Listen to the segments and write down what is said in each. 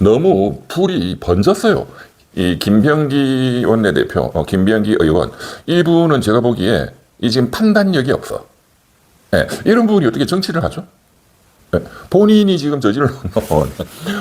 너무 불이 번졌어요. 이 김병기 원내대표, 김병기 의원, 이분은 제가 보기에 이 지금 판단력이 없어. 예, 이런 분이 어떻게 정치를 하죠? 예, 본인이 지금 저질러 놓은,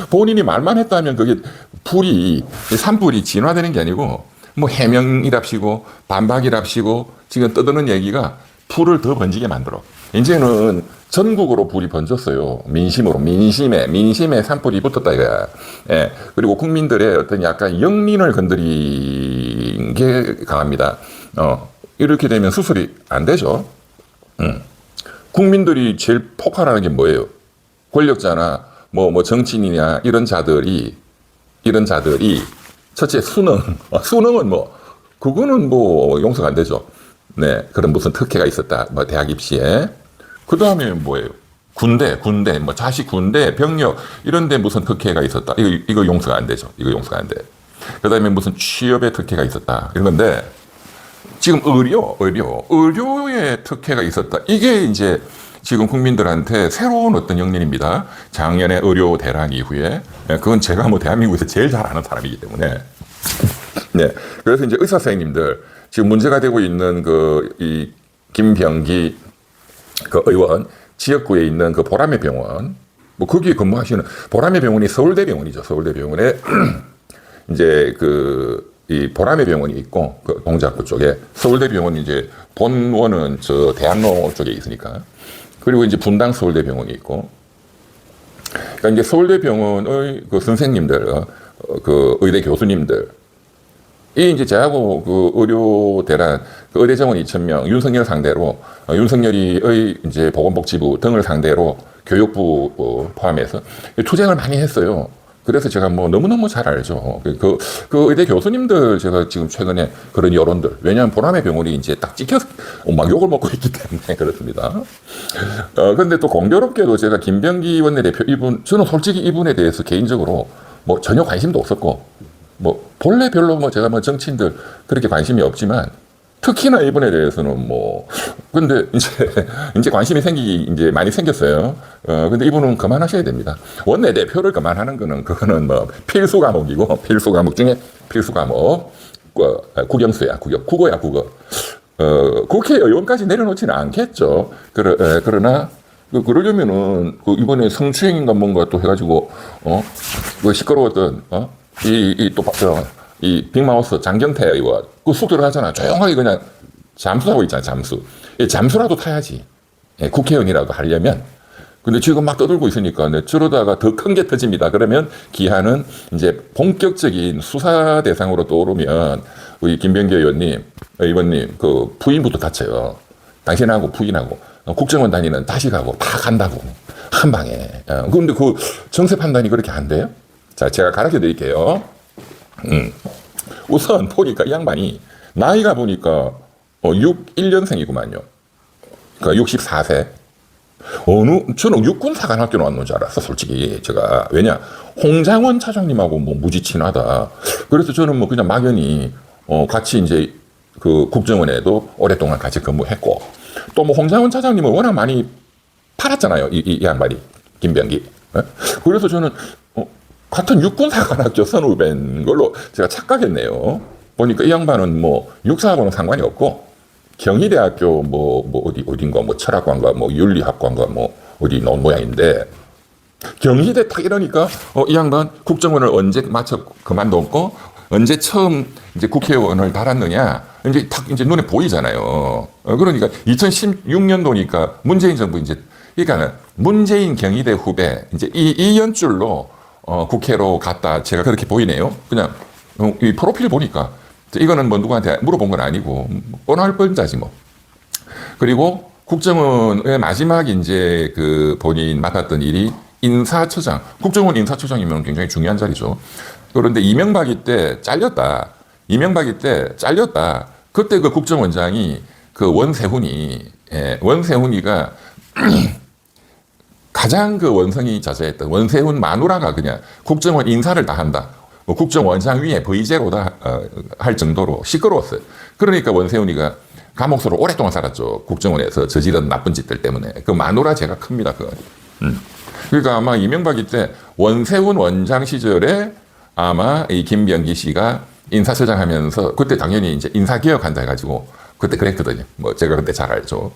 본인이 말만 했다면 그게 불이, 산불이 진화되는 게 아니고, 뭐 해명이랍시고, 반박이랍시고, 지금 떠드는 얘기가 불을 더 번지게 만들어. 이제는 전국으로 불이 번졌어요. 민심에 산불이 붙었다 이거야. 예. 그리고 국민들의 어떤 약간 영린을 건드린 게 강합니다. 이렇게 되면 수술이 안 되죠. 국민들이 제일 폭발하는 게 뭐예요? 권력자나 뭐 정치인이냐 이런 자들이 첫째 수능은 뭐 그거는 뭐 용서가 안 되죠. 네, 그런 무슨 특혜가 있었다. 뭐 대학 입시에. 그 다음에 뭐예요? 군대, 뭐 자식 군대, 병력 이런데 무슨 특혜가 있었다. 이거 용서가 안 되죠. 이거 용서가 안 돼. 그 다음에 무슨 취업의 특혜가 있었다. 이런 건데 지금 의료의 특혜가 있었다. 이게 이제 지금 국민들한테 새로운 어떤 영린입니다. 작년에 의료 대란 이후에 그건 제가 뭐 대한민국에서 제일 잘 아는 사람이기 때문에. 네, 그래서 이제 의사 선생님들 지금 문제가 되고 있는 이 김병기 그 의원 지역구에 있는 그 보라매 병원 뭐 거기에 근무하시는 보라매 병원이 서울대 병원이죠. 서울대 병원에 이제 이 보라매 병원이 있고 그 동작구 쪽에 서울대 병원이 이제 본원은 저 대학로 쪽에 있으니까 그리고 이제 분당 서울대 병원이 있고 그러니까 이제 서울대 병원의 그 선생님들 그 의대 교수님들 이 이제 저하고 그 의료 대란, 그 의대 정원 2,000명, 윤석열 상대로, 윤석열이의 이제 보건복지부 등을 상대로 교육부 포함해서 투쟁을 많이 했어요. 그래서 제가 뭐 너무너무 잘 알죠. 그 의대 교수님들 제가 지금 최근에 그런 여론들, 왜냐하면 보람의 병원이 이제 딱 찍혀서 막 욕을 먹고 있기 때문에 그렇습니다. 그런데 또 공교롭게도 제가 김병기 원내대표 저는 솔직히 이분에 대해서 개인적으로 뭐 전혀 관심도 없었고, 뭐 본래 별로 뭐 제가 뭐 정치인들 그렇게 관심이 없지만 특히나 이분에 대해서는 뭐 근데 이제 관심이 이제 많이 생겼어요. 근데 이분은 그만하셔야 됩니다. 원내대표를 그만하는 그거는 뭐 필수 과목이고 필수 과목 중에 필수 과목 국영수야 국어야 국어. 국회의원까지 내려놓지는 않겠죠. 그러나 그러려면은 이번에 성추행인가 뭔가 또 해가지고 그 시끄러웠던 이 빅마우스 장경태 의원 쑥 들어가잖아. 조용하게 그냥 잠수하고 있잖아. 잠수라도 타야지. 국회의원이라도 하려면. 근데 지금 막 떠들고 있으니까 저러다가 더 큰 게 터집니다. 그러면 기한은 이제 본격적인 수사 대상으로 떠오르면 우리 김병기 의원님 그 부인부터 다쳐요. 당신하고 부인하고 국정원 다니는 다시 가고 다 간다고 한 방에. 그런데 그 정세 판단이 그렇게 안 돼요? 자, 제가 가르쳐 드릴게요. 우선 보니까 이 양반이 나이가 보니까 61년생이구만요. 그러니까 64세. 저는 육군사관학교 나왔는 줄 알았어, 솔직히. 제가. 왜냐, 홍장원 차장님하고 뭐 무지 친하다. 그래서 저는 뭐 그냥 막연히 같이 이제 그 국정원에도 오랫동안 같이 근무했고, 또 뭐 홍장원 차장님은 워낙 많이 팔았잖아요, 이 양반이. 김병기. 그래서 저는 같은 육군사관학교 선후배인 걸로 제가 착각했네요. 보니까 이 양반은 뭐 육사하고는 상관이 없고 경희대학교 어딘가 철학관과 윤리학관과 어디 나온 모양인데 경희대 딱 이러니까 이 양반 국정원을 언제 마쳐 그만뒀고 언제 처음 이제 국회의원을 달았느냐 이제 눈에 보이잖아요. 그러니까 2016년도니까 문재인 정부 그러니까 문재인 경희대 후배 이 연줄로 국회로 갔다 제가 그렇게 보이네요. 그냥 이 프로필 보니까 이거는 뭐 누구한테 물어본 건 아니고 뻔할 뻔자지 뭐. 그리고 국정원의 마지막 이제 그 본인 맡았던 일이 인사처장. 국정원 인사처장이면 굉장히 중요한 자리죠. 그런데 이명박이 때 잘렸다. 그때 그 국정원장이 그 원세훈이가 가장 그 원성이 자자했던 원세훈 마누라가 그냥 국정원 인사를 다 한다. 국정원장 위에 V제로 다 할 정도로 시끄러웠어요. 그러니까 원세훈이가 감옥소로 오랫동안 살았죠. 국정원에서 저지른 나쁜 짓들 때문에. 그 마누라 죄가 큽니다. 그거. 그러니까 아마 이명박이 때 원세훈 원장 시절에 아마 이 김병기 씨가 인사처장 하면서 그때 당연히 이제 인사개혁한다 해가지고 그때 그랬거든요. 뭐 제가 그때 잘 알죠.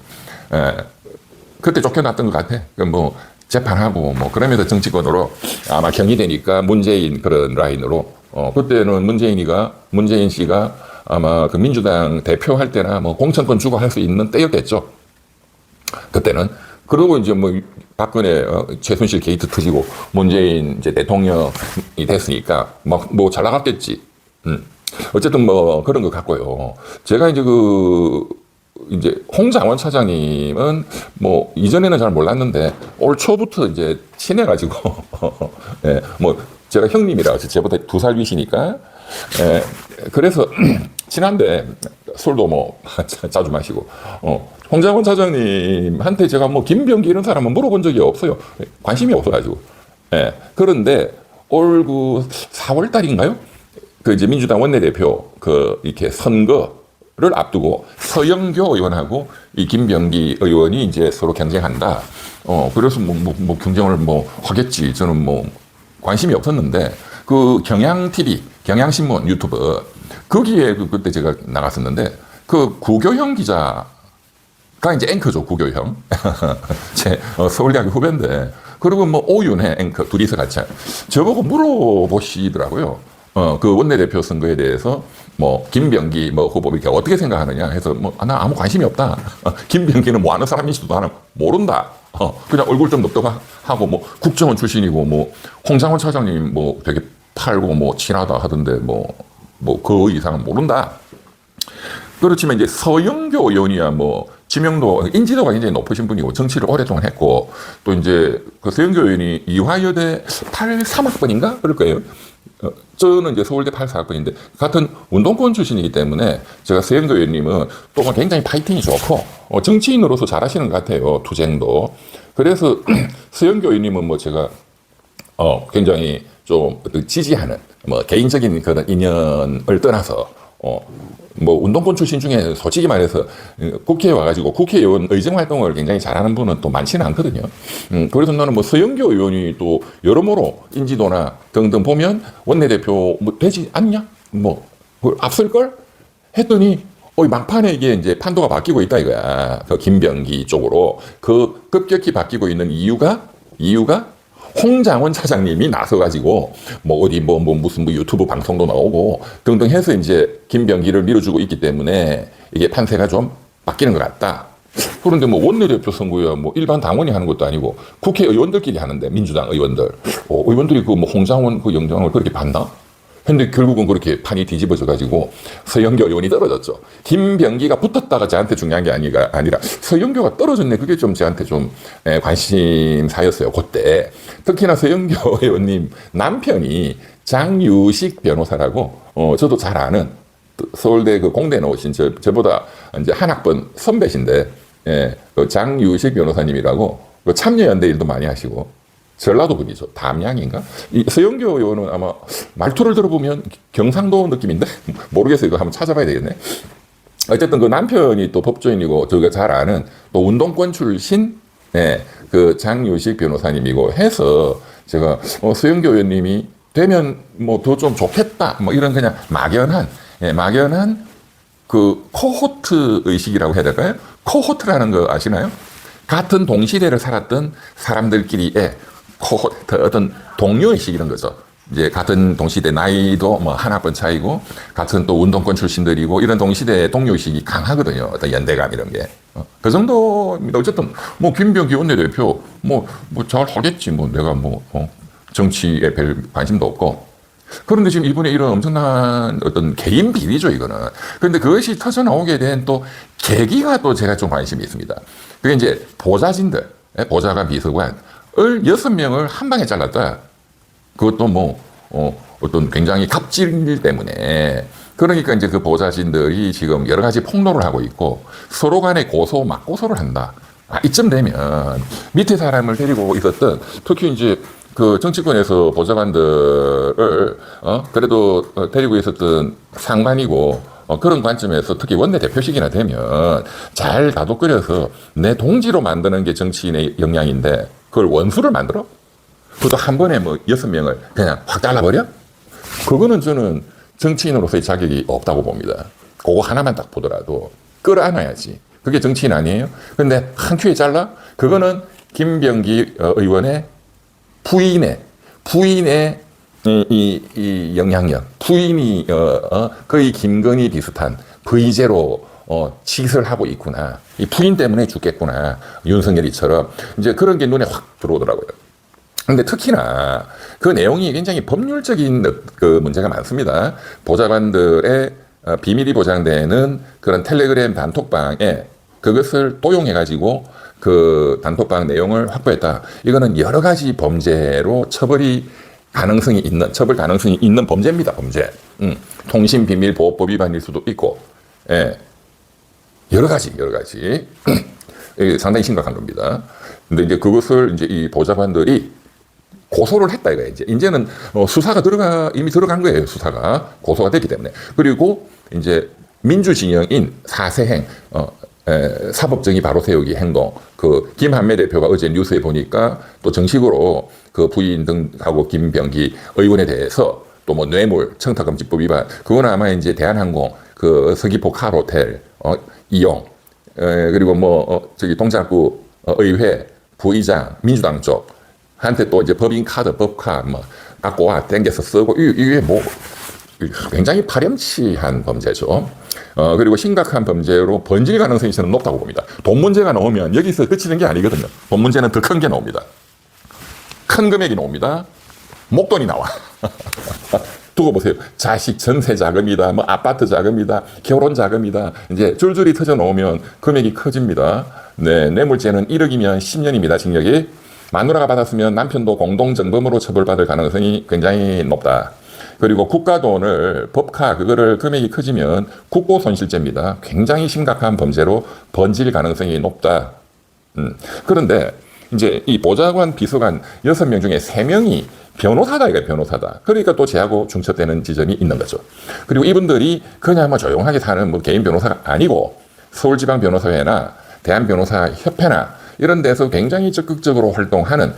그때 쫓겨났던 것 같아. 뭐 재판하고 뭐 그러면서 정치권으로 아마 경의되니까 문재인 그런 라인으로 그때는 문재인 씨가 아마 그 민주당 대표할 때나 뭐 공천권 주고 할 수 있는 때였겠죠. 그때는. 그리고 이제 뭐 박근혜 최순실 게이트 터지고 문재인 이제 대통령이 됐으니까 막 뭐 잘 나갔겠지. 어쨌든 뭐 그런 것 같고요. 제가 이제 홍장원 차장님은 뭐 이전에는 잘 몰랐는데 올 초부터 이제 친해가지고 예, 뭐 제가 형님이라 제보다 2살 위시니까 예, 그래서 친한데 술도 뭐 자주 마시고 홍장원 차장님한테 제가 뭐 김병기 이런 사람은 물어본 적이 없어요. 관심이 없어가지고. 예, 그런데 올 그 4월 달인가요? 그 이제 민주당 원내대표 이렇게 선거를 앞두고 서영교 의원하고 이 김병기 의원이 이제 서로 경쟁한다. 그래서 뭐 경쟁을 뭐 하겠지. 저는 뭐 관심이 없었는데 그 경향신문 유튜브 거기에 그때 제가 나갔었는데 그 구교형 기자가 이제 앵커죠. 구교형. 제 서울대학교 후배인데 그리고 뭐 오윤혜 앵커 둘이서 같이 저보고 물어보시더라고요. 그 원내대표 선거에 대해서 뭐 김병기 뭐 후보 이렇게 어떻게 생각하느냐 해서 뭐 나 아무 관심이 없다. 김병기는 뭐 아는 사람인지도 나는 모른다. 그냥 얼굴 좀 똑똑하고 뭐 국정원 출신이고 뭐 홍장원 차장님 뭐 되게 팔고 뭐 친하다 하던데 뭐 그 이상은 모른다. 그렇지만 이제 서영교 의원이야 뭐 지명도 인지도가 굉장히 높으신 분이고 정치를 오랫동안 했고 또 이제 그 서영교 의원이 이화여대 83학번인가 그럴 거예요. 저는 이제 서울대 84학번인데 같은 운동권 출신이기 때문에 제가 서영교 의원님은 또 굉장히 파이팅이 좋고 정치인으로서 잘하시는 것 같아요. 투쟁도. 그래서 서영교 의원님은 뭐 제가 굉장히 좀 지지하는 뭐 개인적인 그런 인연을 떠나서 뭐 운동권 출신 중에 솔직히 말해서 국회에 와가지고 국회의원 의정 활동을 굉장히 잘하는 분은 또 많지는 않거든요. 그래서 나는 뭐 서영교 의원이 또 여러모로 인지도나 등등 보면 원내대표 뭐 되지 않냐? 뭐 앞설걸? 했더니 막판에 이게 이제 판도가 바뀌고 있다 이거야. 그 김병기 쪽으로 그 급격히 바뀌고 있는 이유가 홍장원 차장님이 나서가지고 뭐 어디 무슨 유튜브 방송도 나오고 등등 해서 이제 김병기를 밀어주고 있기 때문에 이게 판세가 좀 바뀌는 것 같다. 그런데 뭐 원내대표 선거야 뭐 일반 당원이 하는 것도 아니고 국회의원들끼리 하는데 민주당 의원들이 그 뭐 홍장원 그 영장을 그렇게 봤나? 근데 결국은 그렇게 판이 뒤집어져 가지고 서영교 의원이 떨어졌죠. 김병기가 붙었다가 저한테 중요한 게 아니라 서영교가 떨어졌네. 그게 좀 저한테 좀 관심사였어요. 그때. 특히나 서영교 의원님 남편이 장유식 변호사라고 저도 잘 아는 서울대 그 공대 나오신 저보다 이제 한 학번 선배신데 그 장유식 변호사님이라고 그 참여연대 일도 많이 하시고 전라도 분이죠. 담양인가? 이 서영교 의원은 아마 말투를 들어보면 경상도 느낌인데 모르겠어요. 이거 한번 찾아봐야 되겠네. 어쨌든 그 남편이 또 법조인이고 저가 잘 아는 또 운동권 출신 그 장유식 변호사님이고 해서 제가 서영교 의원님이 되면 뭐 더 좀 좋겠다 뭐 이런 그냥 막연한 그 코호트 의식이라고 해야 될까요? 코호트라는 거 아시나요? 같은 동시대를 살았던 사람들끼리의 어떤 동료의식 이런 거죠. 이제 같은 동시대 나이도 뭐 한 학번 차이고 같은 또 운동권 출신들이고 이런 동시대 동료의식이 강하거든요. 어떤 연대감 이런 게. 그 정도입니다. 어쨌든 뭐 김병기 원내대표 뭐 잘 하겠지. 뭐 내가 정치에 별 관심도 없고. 그런데 지금 이번에 이런 엄청난 어떤 개인 비리죠, 이거는. 그런데 그것이 터져 나오게 된 또 계기가 또 제가 좀 관심이 있습니다. 그게 이제 보좌진들, 보좌관 비서관을 6명을 한 방에 잘랐다. 그것도 어떤 굉장히 갑질 때문에. 그러니까 이제 그 보좌진들이 지금 여러 가지 폭로를 하고 있고 서로 간에 맞고소를 한다. 이쯤 되면 밑에 사람을 데리고 있었던 특히 이제 그 정치권에서 보좌관들을 그래도 데리고 있었던 상관이고 그런 관점에서 특히 원내대표식이나 되면 잘 다독거려서 내 동지로 만드는 게 정치인의 역량인데 그걸 원수를 만들어? 그것도 한 번에 뭐 6명을 그냥 확 잘라버려? 그거는 저는 정치인으로서의 자격이 없다고 봅니다. 그거 하나만 딱 보더라도 끌어안아야지. 그게 정치인 아니에요? 근데 한 큐에 잘라? 그거는 김병기 의원의 부인의 이 영향력, 부인이 거의 김건희 비슷한 V제로 짓을 하고 있구나. 이 부인 때문에 죽겠구나. 윤석열이처럼 이제 그런 게 눈에 확 들어오더라고요. 근데 특히나 그 내용이 굉장히 법률적인 그 문제가 많습니다. 보좌관들의 비밀이 보장되는 그런 텔레그램 단톡방에 그것을 도용해가지고 그 단톡방 내용을 확보했다. 이거는 여러 가지 범죄로 처벌 가능성이 있는 범죄입니다. 범죄. 통신비밀보호법 위반일 수도 있고, 예. 여러 가지. 상당히 심각한 겁니다. 근데 이제 그것을 이제 이 보좌관들이 고소를 했다 이거예요. 이제는 수사가 이미 들어간 거예요. 수사가 고소가 됐기 때문에. 그리고 이제 민주진영인 사세행, 사법정의 바로 세우기 행동, 그 김한매 대표가 어제 뉴스에 보니까 또 정식으로 그 부인 등하고 김병기 의원에 대해서 또 뭐 뇌물, 청탁금지법 위반, 그건 아마 이제 대한항공 그 서귀포 카호텔 이용, 그리고 저기 동작구 의회 부의장 민주당 쪽 한테 또 이제 법인 카드, 법카 갖고 와 땡겨서 쓰고 이게 굉장히 파렴치한 범죄죠. 그리고 심각한 범죄로 번질 가능성이 저는 높다고 봅니다. 돈 문제가 나오면 여기서 그치는 게 아니거든요. 돈 문제는 더 큰 게 나옵니다. 큰 금액이 나옵니다. 목돈이 나와. 두고 보세요. 자식 전세 자금이다, 아파트 자금이다, 결혼 자금이다. 이제 줄줄이 터져 나오면 금액이 커집니다. 네, 뇌물죄는 1억이면 10년입니다. 징역이. 마누라가 받았으면 남편도 공동정범으로 처벌받을 가능성이 굉장히 높다. 그리고 국가 돈을 법카 그거를 금액이 커지면 국고손실죄입니다. 굉장히 심각한 범죄로 번질 가능성이 높다. 그런데 이제 이 보좌관 비서관 6명 중에 3명이 변호사다 이거예요. 변호사다. 그러니까 또 제하고 중첩되는 지점이 있는 거죠. 그리고 이분들이 그냥 조용하게 사는 개인 변호사가 아니고 서울지방변호사회나 대한변호사협회나 이런 데서 굉장히 적극적으로 활동하는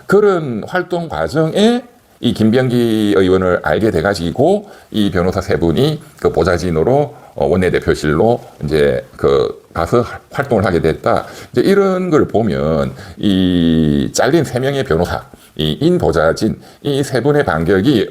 그런 활동 과정에 이 김병기 의원을 알게 돼가지고 이 변호사 3분이 그 보좌진으로 원내대표실로 이제 가서 활동을 하게 됐다. 이제 이런 걸 보면 이 잘린 3명의 변호사, 이 인보좌진 이 3분의 반격이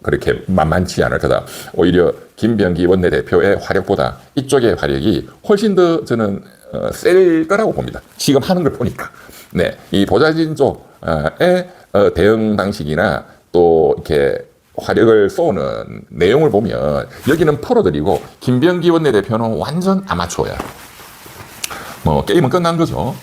그렇게 만만치 않을 거다. 오히려 김병기 원내대표의 화력보다 이쪽의 화력이 훨씬 더 저는 셀 거라고 봅니다. 지금 하는 걸 보니까. 네, 이 보좌진 쪽의 대응 방식이나 또 이렇게 화력을 쏘는 내용을 보면 여기는 프로들이고 김병기 원내대표는 완전 아마추어야. 게임은 끝난 거죠.